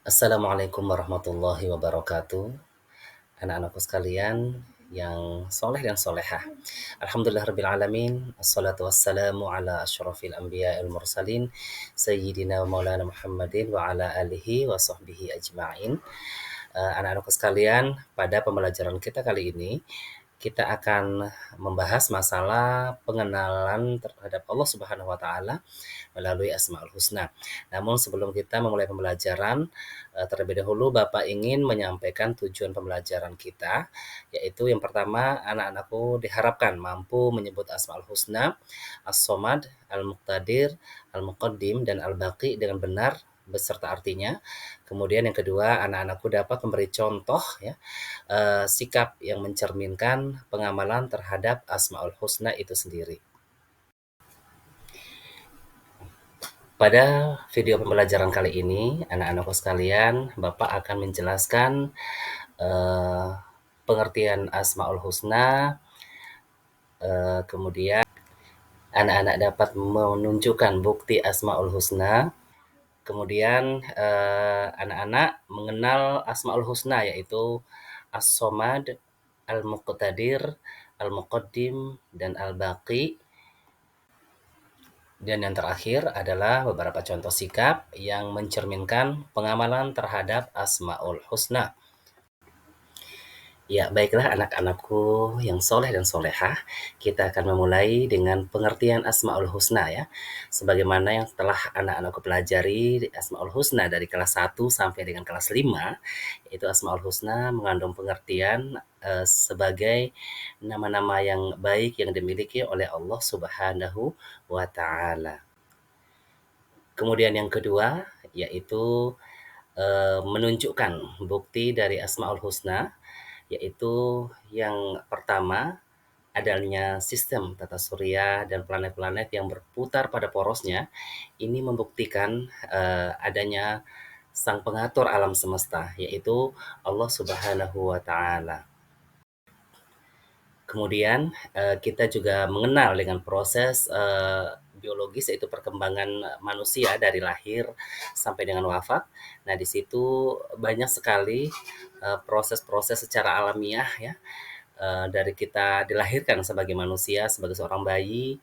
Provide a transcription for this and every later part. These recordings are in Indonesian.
Assalamualaikum warahmatullahi wabarakatuh. Anak-anakku sekalian yang soleh dan solehah. Alhamdulillah rabbil alamin. Assalatu wassalamu ala asyrafil anbiya'il mursalin. Sayyidina wa maulana Muhammadin wa ala alihi wa sahbihi ajma'in. Anak-anakku sekalian, pada pembelajaran kita kali ini kita akan membahas masalah pengenalan terhadap Allah Subhanahu wa taala melalui Asmaul Husna. Namun sebelum kita memulai pembelajaran, terlebih dahulu Bapak ingin menyampaikan tujuan pembelajaran kita, yaitu yang pertama, anak-anakku diharapkan mampu menyebut Asmaul Husna, As-Somad, Al-Muqtadir, Al-Muqaddim, dan Al-Baqi dengan benar beserta artinya. Kemudian yang kedua, anak-anakku dapat memberi contoh ya, sikap yang mencerminkan pengamalan terhadap Asmaul Husna itu sendiri. Pada video pembelajaran kali ini, anak-anakku sekalian, Bapak akan menjelaskan eh, pengertian Asmaul Husna, kemudian anak-anak dapat menunjukkan bukti Asmaul Husna, kemudian anak-anak mengenal Asmaul Husna yaitu As-Somad, Al-Muqtadir, Al-Muqaddim, dan Al-Baqi. Dan yang terakhir adalah beberapa contoh sikap yang mencerminkan pengamalan terhadap Asmaul Husna. Ya, baiklah anak-anakku yang soleh dan solehah, kita akan memulai dengan pengertian Asmaul Husna ya. Sebagaimana yang telah anak-anakku pelajari Asmaul Husna dari kelas 1 sampai dengan kelas 5, yaitu Asmaul Husna mengandung pengertian sebagai nama-nama yang baik yang dimiliki oleh Allah Subhanahu wa taala. Kemudian yang kedua, yaitu menunjukkan bukti dari Asmaul Husna, yaitu yang pertama, adanya sistem tata surya dan planet-planet yang berputar pada porosnya. Ini membuktikan adanya sang pengatur alam semesta, yaitu Allah Subhanahu wa taala. Kemudian kita juga mengenal dengan proses biologis, yaitu perkembangan manusia dari lahir sampai dengan wafat. Nah, di situ banyak sekali proses-proses secara alamiah ya, dari kita dilahirkan sebagai manusia, sebagai seorang bayi,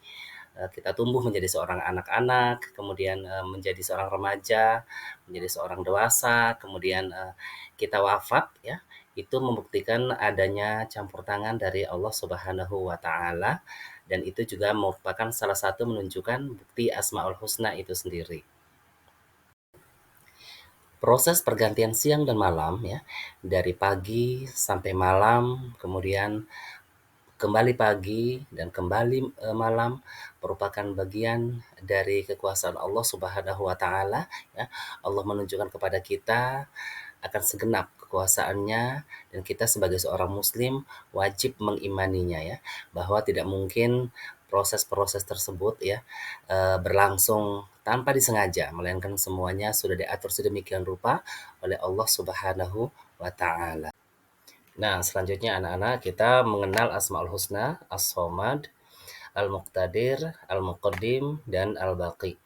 kita tumbuh menjadi seorang anak-anak, kemudian menjadi seorang remaja, menjadi seorang dewasa, kemudian kita wafat ya. Itu membuktikan adanya campur tangan dari Allah Subhanahu wa taala, dan itu juga merupakan salah satu menunjukkan bukti Asmaul Husna itu sendiri. Proses pergantian siang dan malam ya, dari pagi sampai malam, kemudian kembali pagi dan kembali malam, merupakan bagian dari kekuasaan Allah Subhanahu wa taala ya. Allah menunjukkan kepada kita akan segenap kekuasaannya, dan kita sebagai seorang muslim wajib mengimaninya ya, bahwa tidak mungkin proses-proses tersebut ya berlangsung tanpa disengaja, melainkan semuanya sudah diatur sedemikian rupa oleh Allah Subhanahu wa taala. Nah, selanjutnya anak-anak kita mengenal Asmaul Husna, As-Somad, Al-Muqtadir, Al-Muqaddim, dan Al-Baqi.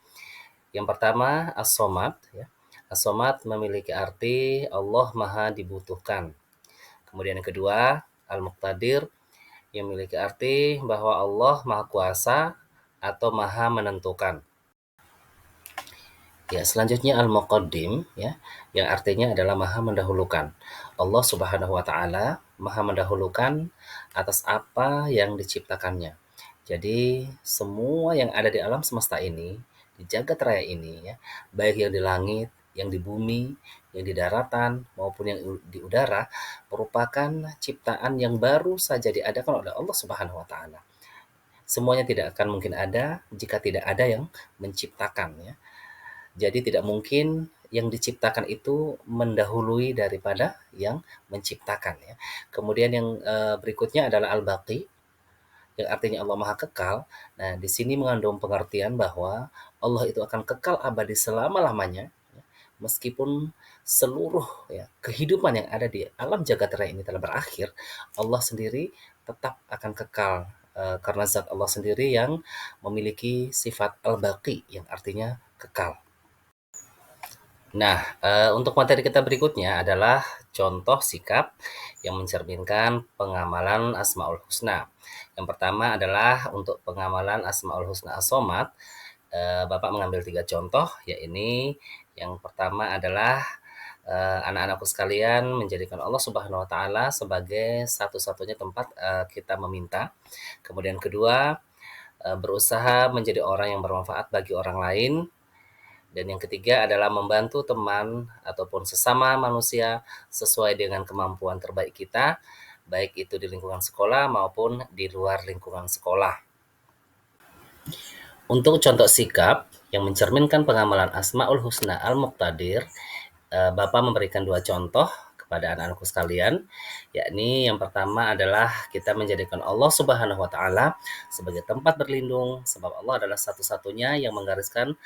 Yang pertama, As-Somad ya. As-Somad memiliki arti Allah Maha dibutuhkan. Kemudian yang kedua, Al-Muqtadir yang memiliki arti bahwa Allah Maha Kuasa atau Maha menentukan. Ya, selanjutnya Al-Muqaddim ya, yang artinya adalah Maha mendahulukan. Allah Subhanahu wa taala Maha mendahulukan atas apa yang diciptakannya. Jadi semua yang ada di alam semesta ini, di jagat raya ini ya, baik yang di langit, yang di bumi, yang di daratan maupun yang di udara, merupakan ciptaan yang baru saja diadakan oleh Allah Subhanahu wa taala. Semuanya tidak akan mungkin ada jika tidak ada yang menciptakan ya. Jadi tidak mungkin yang diciptakan itu mendahului daripada yang menciptakan ya. Kemudian yang berikutnya adalah Al-Baqi, yang artinya Allah Maha Kekal. Nah, di sini mengandung pengertian bahwa Allah itu akan kekal abadi selama-lamanya ya, meskipun seluruh ya kehidupan yang ada di alam jagat raya ini telah berakhir, Allah sendiri tetap akan kekal karena zat Allah sendiri yang memiliki sifat Al-Baqi yang artinya kekal. Nah, untuk materi kita berikutnya adalah contoh sikap yang mencerminkan pengamalan Asmaul Husna. Yang pertama adalah untuk pengamalan Asmaul Husna As-Somad, Bapak mengambil 3 contoh, yakni yang pertama adalah, anak-anakku sekalian menjadikan Allah Subhanahu wa taala sebagai satu-satunya tempat, kita meminta. Kemudian kedua, berusaha menjadi orang yang bermanfaat bagi orang lain. Dan yang ketiga adalah membantu teman ataupun sesama manusia sesuai dengan kemampuan terbaik kita, baik itu di lingkungan sekolah maupun di luar lingkungan sekolah. Untuk contoh sikap yang mencerminkan pengamalan Asmaul Husna Al-Muqtadir, Bapak memberikan 2 contoh kepada anak-anakku sekalian, yakni yang pertama adalah kita menjadikan Allah Subhanahu wa taala sebagai tempat berlindung, sebab Allah adalah satu-satunya yang menggariskan,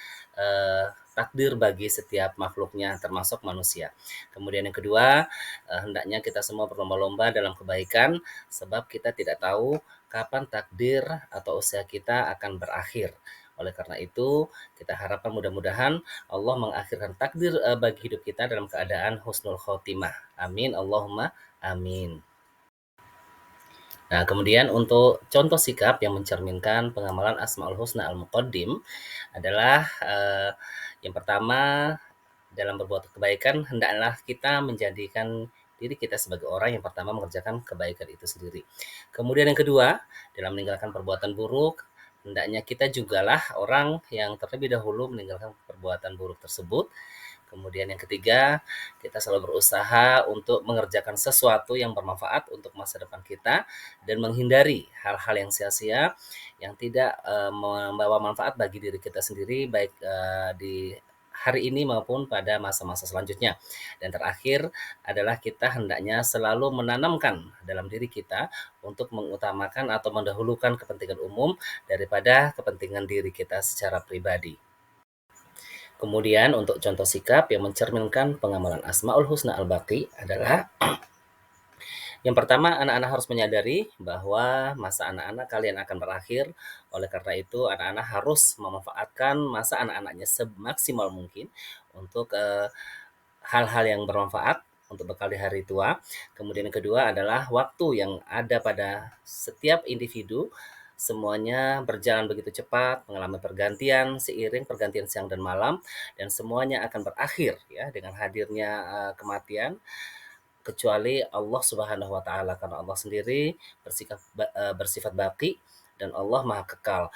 takdir bagi setiap makhluknya termasuk manusia. Kemudian yang kedua, hendaknya kita semua berlomba-lomba dalam kebaikan, sebab kita tidak tahu kapan takdir atau usia kita akan berakhir. Oleh karena itu, kita harapkan mudah-mudahan Allah mengakhirkan takdir bagi hidup kita dalam keadaan husnul khotimah. Amin, Allahumma amin. Nah, kemudian untuk contoh sikap yang mencerminkan pengamalan Asmaul Husna Al-Muqaddim adalah yang pertama dalam berbuat kebaikan hendaklah kita menjadikan diri kita sebagai orang yang pertama mengerjakan kebaikan itu sendiri. Kemudian yang kedua, dalam meninggalkan perbuatan buruk, hendaknya kita jugalah orang yang terlebih dahulu meninggalkan perbuatan buruk tersebut. Kemudian yang ketiga, kita selalu berusaha untuk mengerjakan sesuatu yang bermanfaat untuk masa depan kita dan menghindari hal-hal yang sia-sia yang tidak membawa manfaat bagi diri kita sendiri baik di hari ini maupun pada masa-masa selanjutnya. Dan terakhir adalah kita hendaknya selalu menanamkan dalam diri kita untuk mengutamakan atau mendahulukan kepentingan umum daripada kepentingan diri kita secara pribadi. Kemudian untuk contoh sikap yang mencerminkan pengamalan Asmaul Husna Al-Baqi adalah yang pertama, anak-anak harus menyadari bahwa masa anak-anak kalian akan berakhir. Oleh karena itu, anak-anak harus memanfaatkan masa anak-anaknya semaksimal mungkin untuk hal-hal yang bermanfaat untuk bekal di hari tua. Kemudian yang kedua adalah waktu yang ada pada setiap individu semuanya berjalan begitu cepat, mengalami pergantian seiring pergantian siang dan malam, dan semuanya akan berakhir ya dengan hadirnya kematian, kecuali Allah Subhanahu wa taala, karena Allah sendiri bersifat baqi dan Allah Maha Kekal.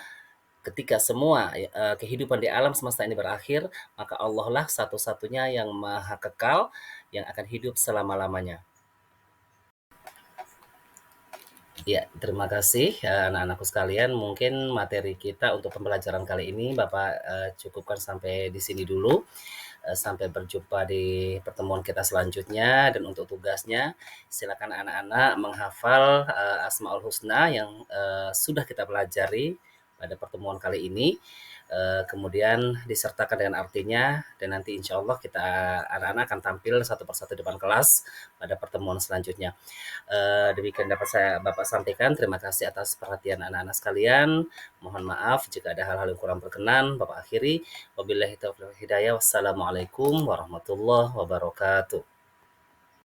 Ketika semua kehidupan di alam semesta ini berakhir, maka Allah lah satu-satunya yang Maha Kekal yang akan hidup selama-lamanya. Ya, terima kasih anak-anakku sekalian. Mungkin materi kita untuk pembelajaran kali ini Bapak cukupkan sampai di sini dulu. Sampai berjumpa di pertemuan kita selanjutnya, dan untuk tugasnya silakan anak-anak menghafal Asmaul Husna yang sudah kita pelajari pada pertemuan kali ini. Kemudian disertakan dengan artinya, dan nanti insya Allah kita anak-anak akan tampil satu persatu depan kelas pada pertemuan selanjutnya. Demikian dapat saya Bapak sampaikan. Terima kasih atas perhatian anak-anak sekalian. Mohon maaf jika ada hal-hal yang kurang berkenan. Bapak akhiri. Wabillahi taufiq wal hidayah. Wassalamualaikum warahmatullahi wabarakatuh.